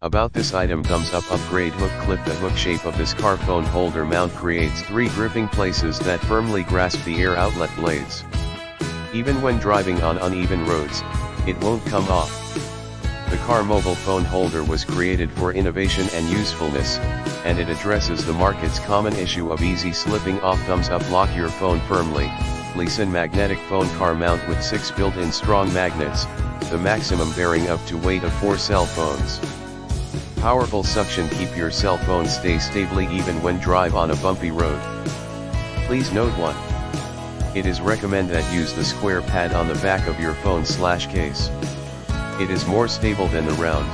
About this item, thumbs up. Upgrade hook clip. The hook shape of this car phone holder mount creates 3 gripping places that firmly grasp the air outlet blades. Even when driving on uneven roads, it won't come off. The car mobile phone holder was created for innovation and usefulness, and it addresses the market's common issue of easy slipping off. Thumbs up. Lock your phone firmly. LISEN magnetic phone car mount with 6 built-in strong magnets, the maximum bearing up to weight of 4 cell phones. Powerful suction keep your cell phone stay stably even when drive on a bumpy road. Please note 1. It is recommend that use the square pad on the back of your phone/case. It is more stable than the round.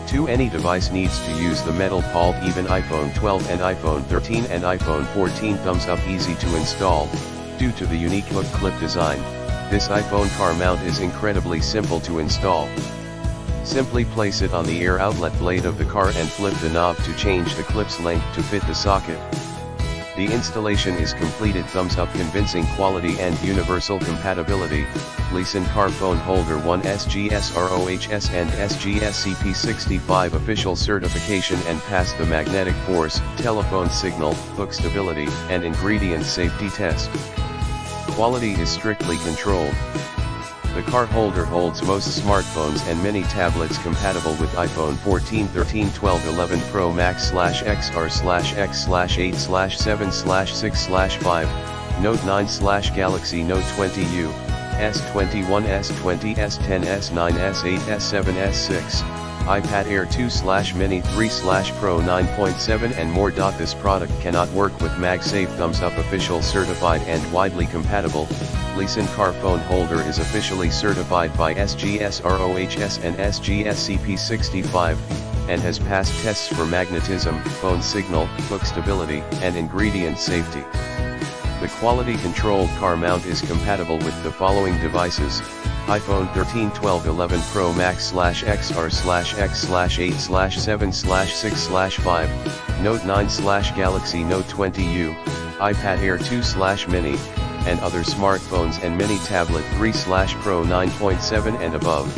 2. Any device needs to use the metal pad. Even iPhone 12 and iPhone 13 and iPhone 14. Thumbs up. Easy to install. Due to the unique hook clip design, this iPhone car mount is incredibly simple to install. Simply place it on the air outlet blade of the car and flip the knob to change the clip's length to fit the socket. The installation is completed. Thumbs up. Convincing quality and universal compatibility. LISEN car phone holder 1 SGS ROHS and SGS CP65 official certification and passed the magnetic force, telephone signal, hook stability, and ingredient safety test. Quality is strictly controlled. The car holder holds most smartphones and many tablets compatible with iPhone 14, 13, 12, 11 Pro Max/XR/X/8/7/6/5, Note 9/Galaxy Note 20U, S21, S20, S10, S9, S8, S7, S6, iPad Air 2/Mini 3/Pro 9.7 and more. This product cannot work with MagSafe. Thumbs up. Official certified and widely compatible. LISEN car phone holder is officially certified by SGS ROHS and SGS CP65, and has passed tests for magnetism, phone signal, hook stability, and ingredient safety. The quality controlled car mount is compatible with the following devices: iPhone 13, 12, 11 Pro Max/XR/X/8/7/6/5, Note 9/Galaxy Note 20U, iPad Air 2/Mini, and other smartphones and mini tablet 3/Pro 9.7 and above.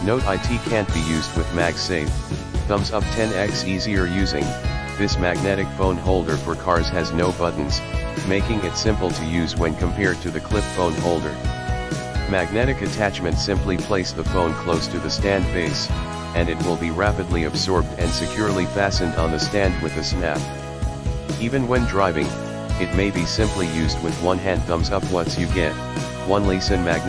Note IT can't be used with MagSafe. Thumbs up. 10x easier using. This magnetic phone holder for cars has no buttons, making it simple to use when compared to the clip phone holder. Magnetic attachment. Simply place the phone close to the stand base, and it will be rapidly absorbed and securely fastened on the stand with a snap. Even when driving, it may be simply used with one hand. Thumbs up. What you get: 1 LISEN magnet.